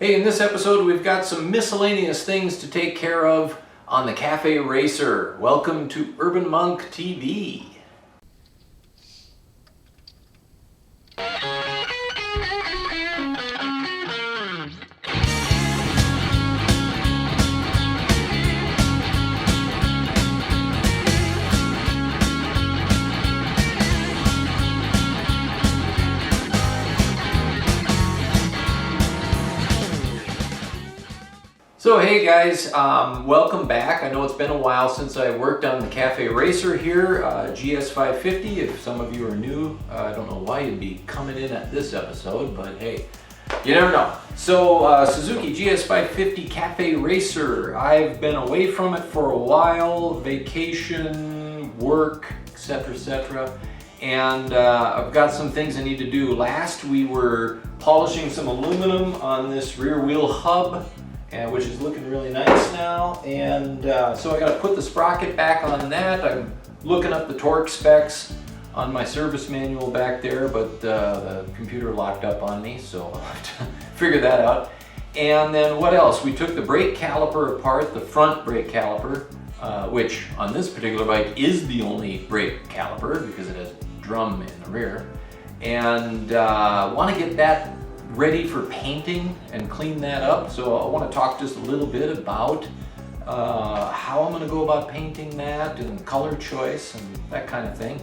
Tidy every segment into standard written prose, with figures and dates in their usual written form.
Hey, in this episode we've got some miscellaneous things to take care of on the Cafe Racer. Welcome to Urban Monk TV. So hey guys, welcome back. I know it's been a while since I worked on the Cafe Racer here, GS550. If some of you are new, I don't know why you'd be coming in at this episode, but hey, you never know. So Suzuki GS550 Cafe Racer. I've been away from it for a while, vacation, work, etc. And I've got some things I need to do. Last we were polishing some aluminum on this rear wheel hub, which is looking really nice now, and so I got to put the sprocket back on that. I'm looking up the torque specs on my service manual back there, but the computer locked up on me, so I'll have to figure that out. And then what else? We took the brake caliper apart, the front brake caliper, which on this particular bike is the only brake caliper because it has a drum in the rear, and want to get that ready for painting and clean that up. So I want to talk just a little bit about how I'm going to go about painting that and color choice and that kind of thing.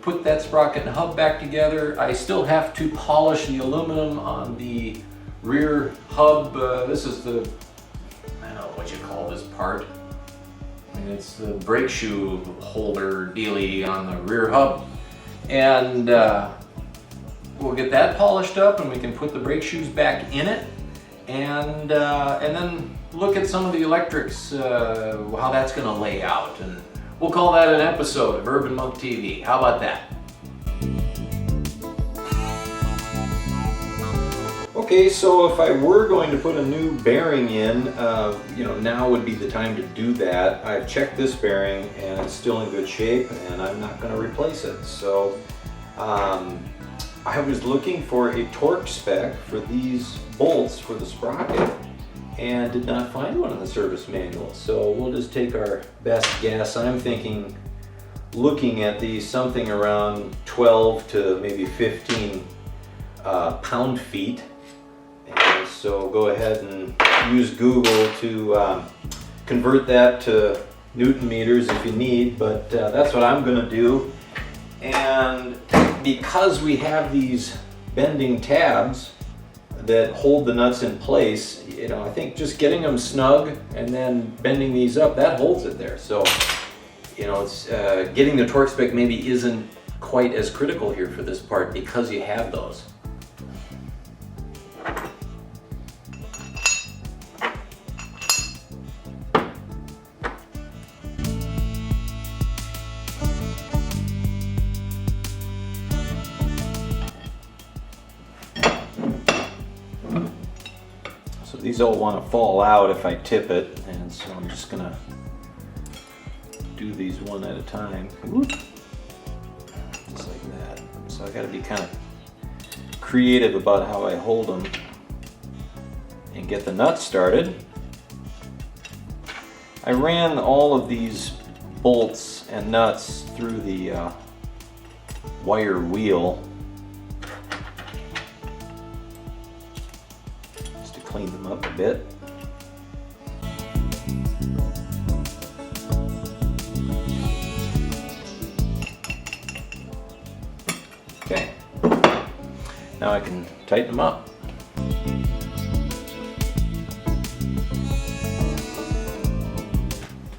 Put that sprocket and hub back together. I still have to polish the aluminum on the rear hub. This is the, I don't know what you call this part. I mean, it's the brake shoe holder dealie on the rear hub. And we'll get that polished up and we can put the brake shoes back in it, and then look at some of the electrics, how that's going to lay out, and we'll call that an episode of Urban Monk TV. How about that? Okay, so if I were going to put a new bearing in, now would be the time to do that. I've checked this bearing and it's still in good shape, and I'm not going to replace it. So I was looking for a torque spec for these bolts for the sprocket and did not find one in the service manual. So we'll just take our best guess. I'm thinking, looking at these, something around 12 to maybe 15 pound-feet. And so go ahead and use Google to convert that to Newton meters if you need, but that's what I'm going to do. And because we have these bending tabs that hold the nuts in place, I think just getting them snug and then bending these up, that holds it there. So, it's getting the torque spec maybe isn't quite as critical here for this part because you have those. These all want to fall out if I tip it, and so I'm just going to do these one at a time. Whoop. Just like that. So I got to be kind of creative about how I hold them and get the nuts started. I ran all of these bolts and nuts through the wire wheel. Clean them up a bit. Okay, now I can tighten them up.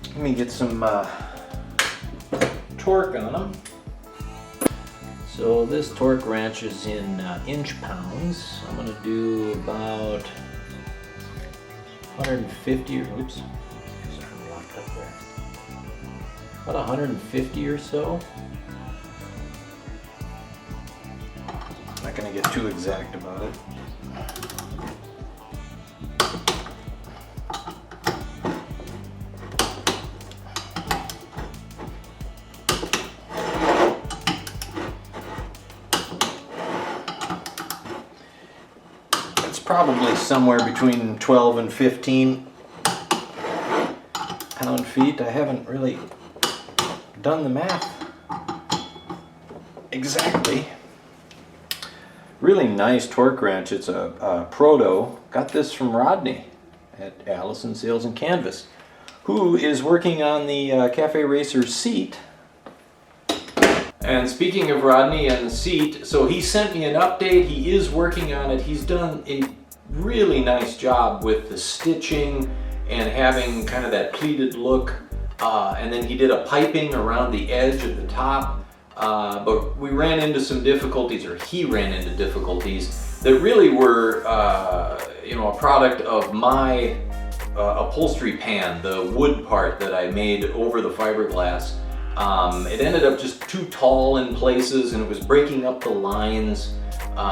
Let me get some torque on them. So this torque wrench is in inch pounds. I'm going to do about 150 or, oops, sorry, I'm locked up there. About 150 or so. I'm not going to get too exact about it. It's probably somewhere between 12 and 15 pound-feet. I haven't really done the math exactly. Really nice torque wrench. It's a Proto. Got this from Rodney at Allison Sales and Canvas, who is working on the Cafe Racer seat. And speaking of Rodney and the seat, so he sent me an update. He is working on it. He's done a really nice job with the stitching and having kind of that pleated look. And then he did a piping around the edge at the top. But we ran into some difficulties, or he ran into difficulties that really were, a product of my upholstery pan, the wood part that I made over the fiberglass. It ended up just too tall in places, and it was breaking up the lines.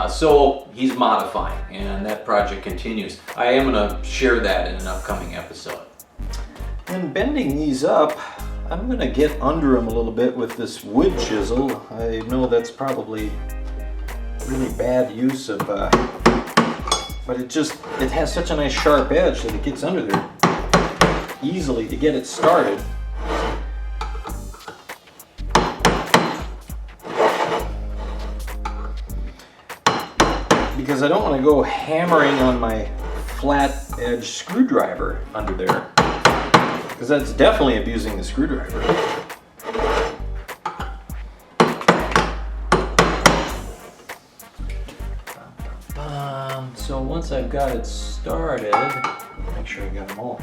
So he's modifying, and that project continues. I am going to share that in an upcoming episode. And bending these up, I'm going to get under them a little bit with this wood chisel. I know that's probably really bad use of, but it has such a nice sharp edge that it gets under there easily to get it started. Because I don't want to go hammering on my flat edge screwdriver under there, because that's definitely abusing the screwdriver. So once I've got it started, make sure I got them all,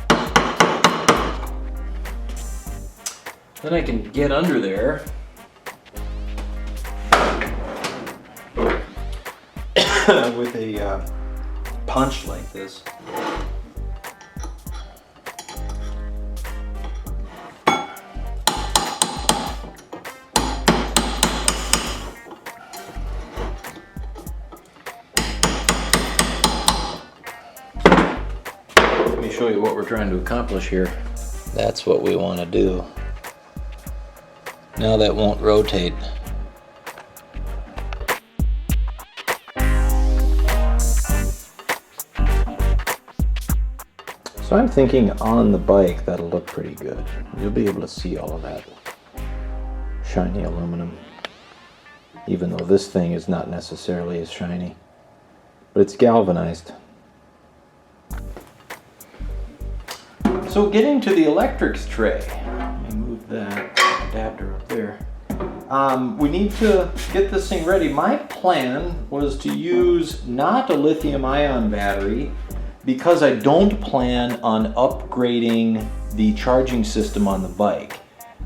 then I can get under there with a punch like this. Let me show you what we're trying to accomplish here. That's what we want to do. Now that won't rotate. So I'm thinking on the bike that'll look pretty good. You'll be able to see all of that shiny aluminum, even though this thing is not necessarily as shiny, but it's galvanized. So getting to the electrics tray, let me move that adapter up there. We need to get this thing ready. My plan was to use not a lithium-ion battery, because I don't plan on upgrading the charging system on the bike.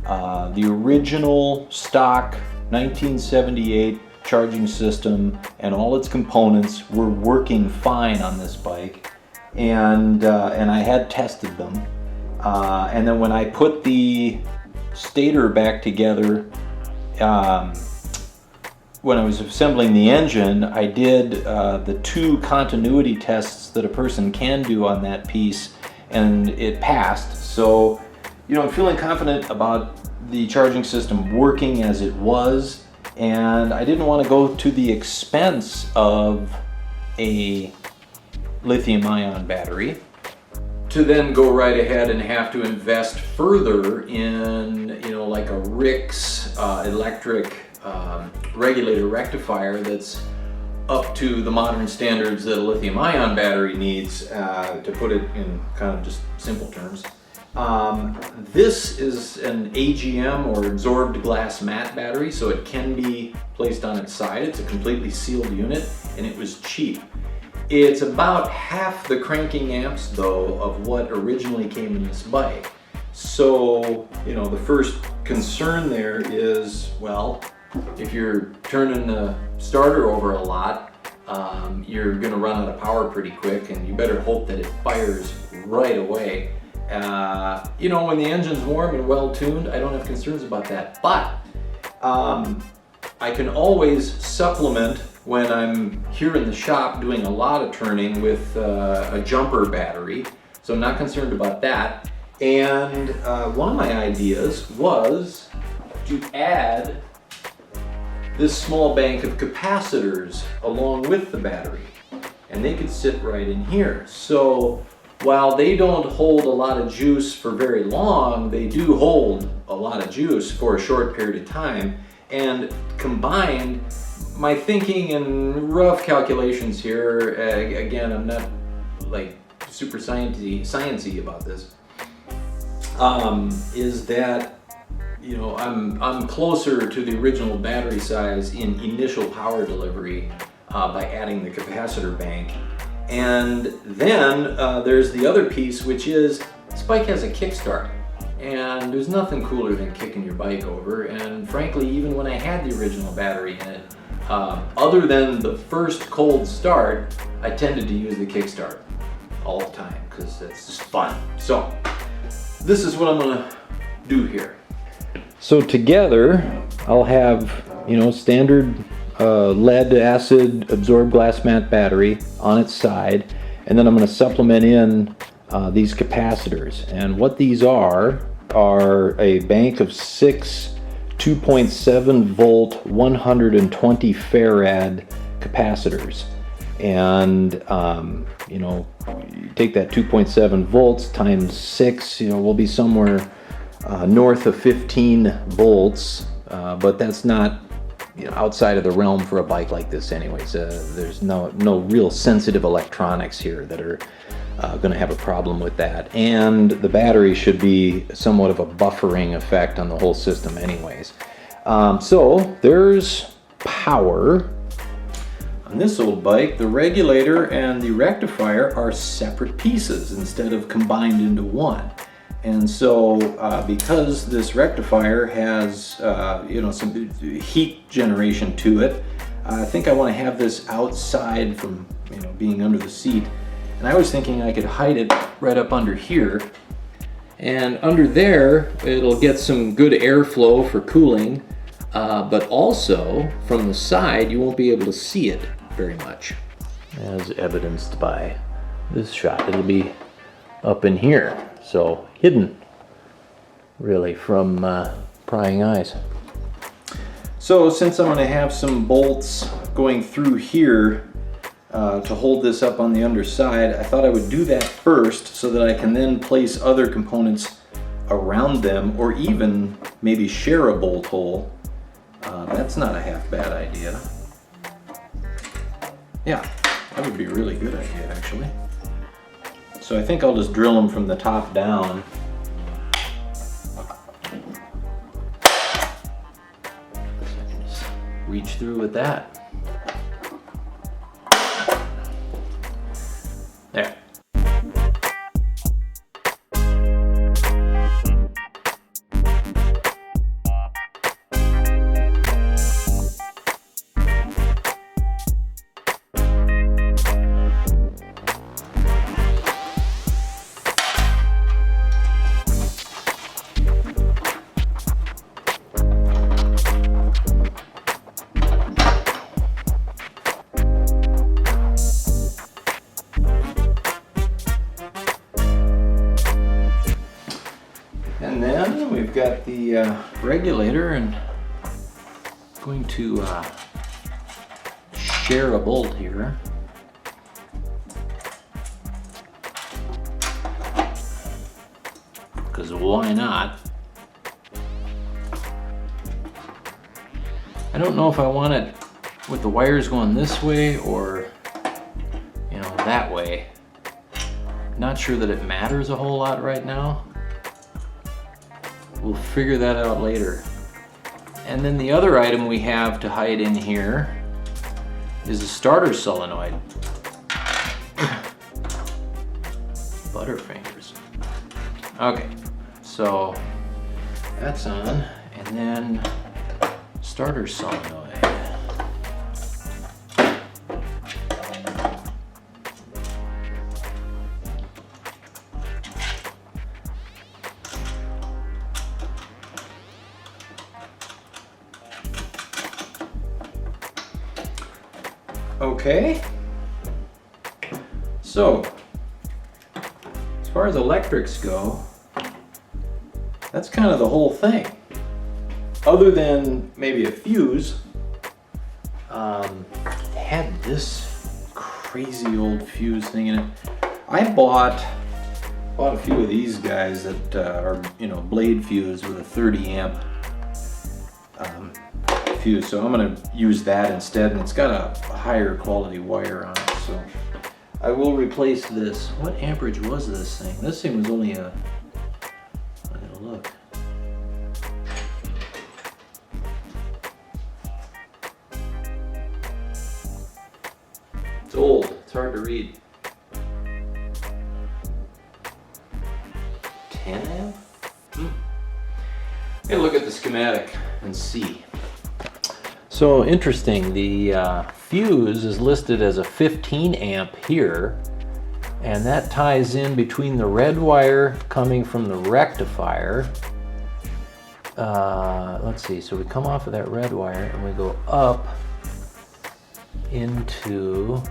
The original stock 1978 charging system and all its components were working fine on this bike, and I had tested them. And then when I put the stator back together, when I was assembling the engine, I did the 2 continuity tests that a person can do on that piece, and it passed. So, I'm feeling confident about the charging system working as it was, and I didn't want to go to the expense of a lithium-ion battery to then go right ahead and have to invest further in, like a RIX electric regulator rectifier that's up to the modern standards that a lithium-ion battery needs, to put it in kind of just simple terms. This is an AGM, or absorbed glass mat battery, so it can be placed on its side. It's a completely sealed unit, and it was cheap. It's about half the cranking amps, though, of what originally came in this bike. So, the first concern there is, well, if you're turning the starter over a lot, you're going to run out of power pretty quick, and you better hope that it fires right away. When the engine's warm and well tuned, I don't have concerns about that. But I can always supplement when I'm here in the shop doing a lot of turning with a jumper battery, so I'm not concerned about that. And one of my ideas was to add this small bank of capacitors along with the battery. and they could sit right in here. So while they don't hold a lot of juice for very long, they do hold a lot of juice for a short period of time. And combined, my thinking and rough calculations here, again, I'm not like super sciencey about this, is that, you know, I'm closer to the original battery size in initial power delivery by adding the capacitor bank. And then there's the other piece, which is this bike has a kickstart, and there's nothing cooler than kicking your bike over. And frankly, even when I had the original battery in it, other than the first cold start, I tended to use the kickstart all the time because it's just fun. So this is what I'm gonna do here. So together, I'll have, you know, standard lead acid absorbed glass mat battery on its side, and then I'm going to supplement in these capacitors. And what these are a bank of 6 2.7 volt 120 farad capacitors. And you know, you take that 2.7 volts times 6, you know, we'll be somewhere north of 15 volts, but that's not, you know, outside of the realm for a bike like this anyways. There's no real sensitive electronics here that are going to have a problem with that. And the battery should be somewhat of a buffering effect on the whole system anyways. So there's power. On this old bike, the regulator and the rectifier are separate pieces instead of combined into one. And so because this rectifier has you know, some heat generation to it, I think I want to have this outside from, you know, being under the seat. And I was thinking I could hide it right up under here, and under there it'll get some good airflow for cooling, but also from the side you won't be able to see it very much, as evidenced by this shot. It'll be up in here, so hidden really from prying eyes. So since I'm going to have some bolts going through here to hold this up on the underside, I thought I would do that first so that I can then place other components around them, or even maybe share a bolt hole. That's not a half bad idea. Yeah, that would be a really good idea actually. So I think I'll just drill them from the top down. I can just reach through with that. There. And then we've got the regulator, and I'm going to share a bolt here. Because why not? I don't know if I want it with the wires going this way or, you know, that way. Not sure that it matters a whole lot right now. We'll figure that out later. And then the other item we have to hide in here is a starter solenoid. Butterfingers. Okay, so that's on, and then starter solenoid. Okay, so as far as electrics go, that's kind of the whole thing. Other than maybe a fuse, had this crazy old fuse thing in it. I bought a few of these guys that are, you know, blade fuse with a 30 amp fuse. So I'm going to use that instead, and it's got a higher quality wire on it. So I will replace this. What amperage was this thing? This thing was only a, I gotta look. It's old, it's hard to read. 10 amp? Hey, look at the schematic and see. So interesting, the fuse is listed as a 15 amp here, and that ties in between the red wire coming from the rectifier. Let's see, so we come off of that red wire and we go up into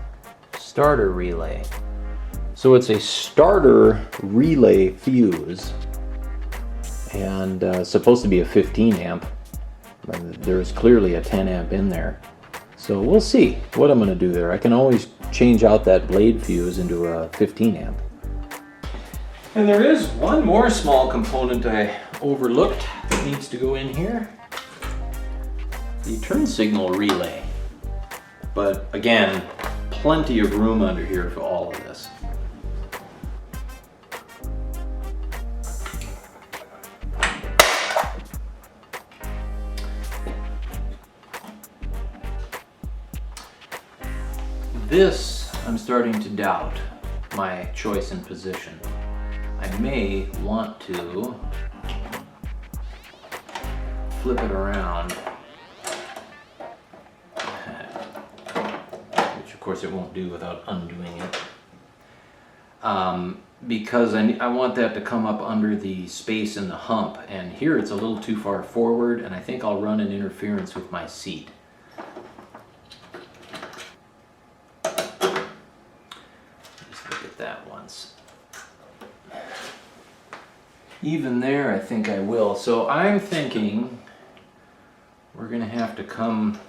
starter relay. So it's a starter relay fuse, and it's supposed to be a 15 amp. There's clearly a 10 amp in there. So we'll see what I'm going to do there. I can always change out that blade fuse into a 15 amp. And there is one more small component I overlooked that needs to go in here. The turn signal relay. But again, plenty of room under here for all of this. This, I'm starting to doubt my choice in position. I may want to flip it around, which of course it won't do without undoing it, because I want that to come up under the space in the hump, and here it's a little too far forward, and I think I'll run an interference with my seat. That once. Even there, I think I will. So I'm thinking we're going to have to come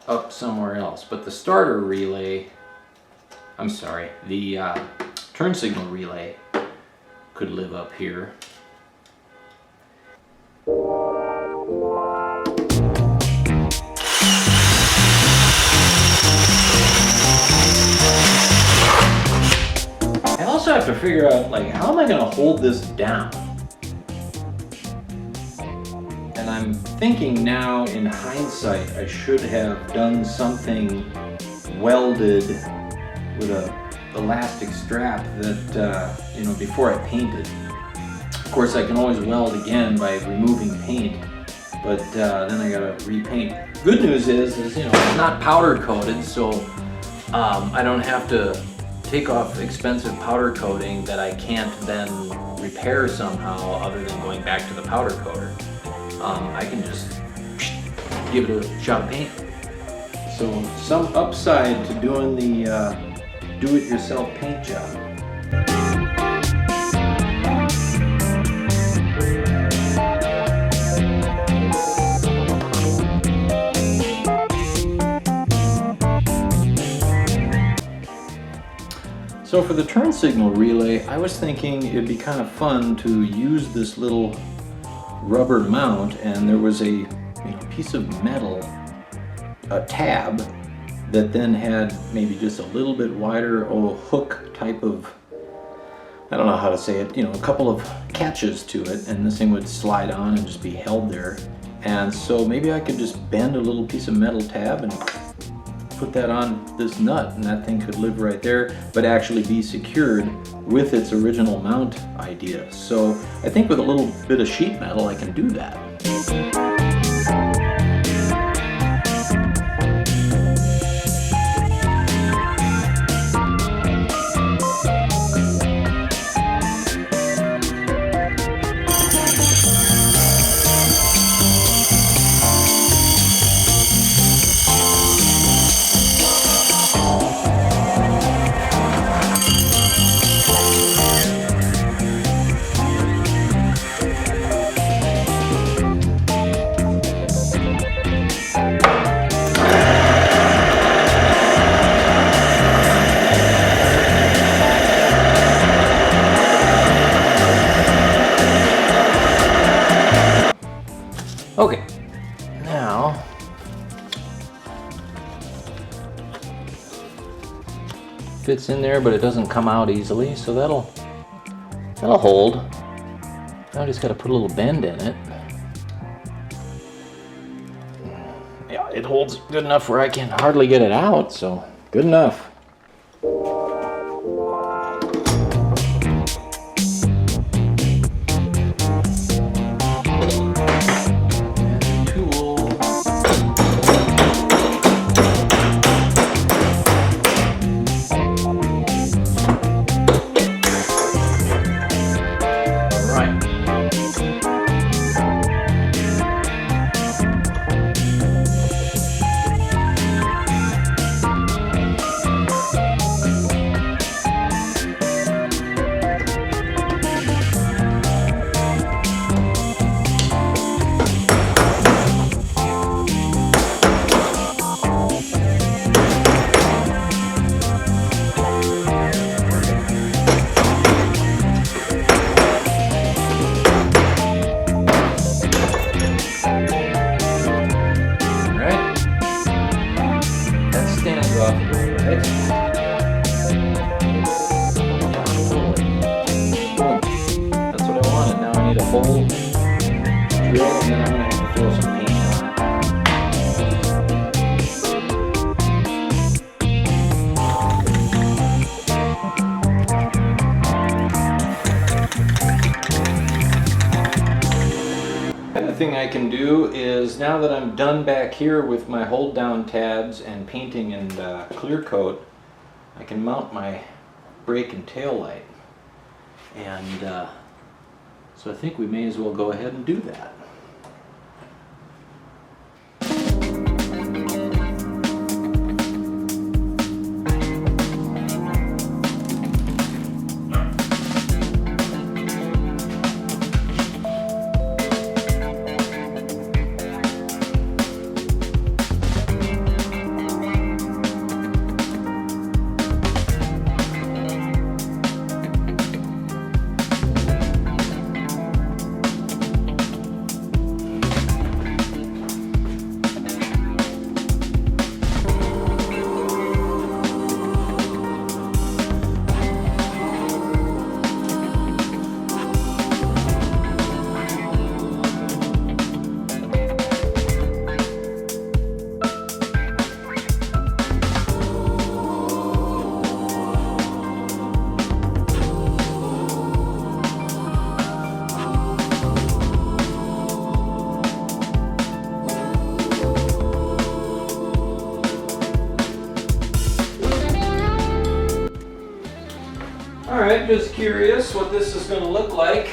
up somewhere else. But the starter relay, I'm sorry, the turn signal relay could live up here. I also have to figure out, like, how am I going to hold this down? And I'm thinking now, in hindsight, I should have done something welded with a elastic strap that, you know, before I painted. Of course, I can always weld again by removing paint, but then I gotta repaint. Good news is, you know, it's not powder coated, so I don't have to take off expensive powder coating that I can't then repair somehow other than going back to the powder coater. I can just give it a shot of paint. So some upside to doing the do-it-yourself paint job. So for the turn signal relay, I was thinking it'd be kind of fun to use this little rubber mount, and there was a piece of metal, a tab, that then had maybe just a little bit wider hook type of, I don't know how to say it, a couple of catches to it, and this thing would slide on and just be held there. And so maybe I could just bend a little piece of metal tab and put that on this nut, and that thing could live right there, but actually be secured with its original mount idea. So I think with a little bit of sheet metal I can do that. fits in there, but it doesn't come out easily, so that'll hold. Now I just got to put a little bend in it. Yeah, it holds good enough where I can hardly get it out, so good enough. Thing I can do is, now that I'm done back here with my hold down tabs and painting and clear coat, I can mount my brake and tail light, and so I think we may as well go ahead and do that. Alright, just curious what this is going to look like.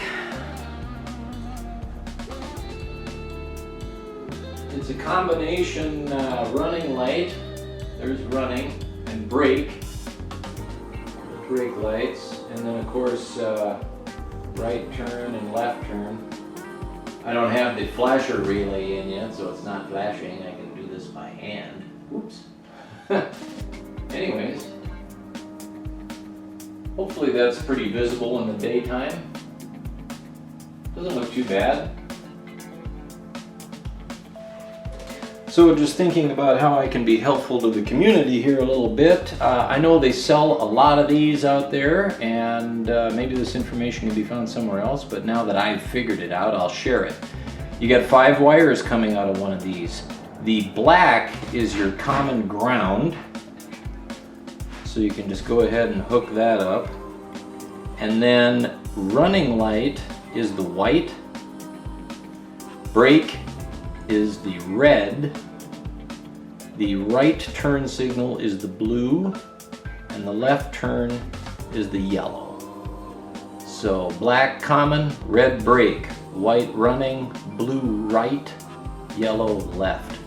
It's a combination running light, there's running, and brake lights, and then of course right turn and left turn. I don't have the flasher relay in yet, so it's not flashing. I can do this by hand. Oops. Anyways. Hopefully that's pretty visible in the daytime. Doesn't look too bad. So just thinking about how I can be helpful to the community here a little bit. I know they sell a lot of these out there, and maybe this information can be found somewhere else, but now that I've figured it out, I'll share it. You got 5 wires coming out of one of these. The black is your common ground. So you can just go ahead and hook that up. And then running light is the white. Brake is the red. The right turn signal is the blue. And the left turn is the yellow. So black common, red brake, white running, blue right, yellow left.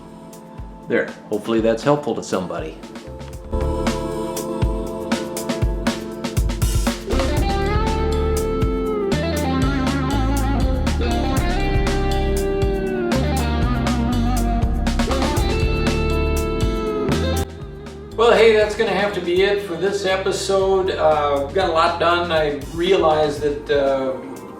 There, hopefully that's helpful to somebody. Well, hey, that's going to have to be it for this episode. Got a lot done. I realized that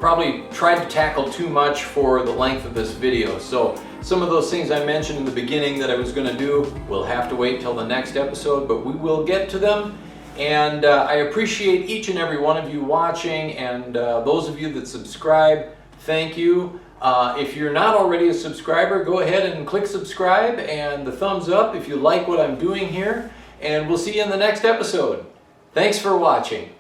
probably tried to tackle too much for the length of this video. So some of those things I mentioned in the beginning that I was going to do will have to wait till the next episode, but we will get to them. And I appreciate each and every one of you watching, and those of you that subscribe, thank you. If you're not already a subscriber, go ahead and click subscribe and the thumbs up if you like what I'm doing here, and we'll see you in the next episode. Thanks for watching.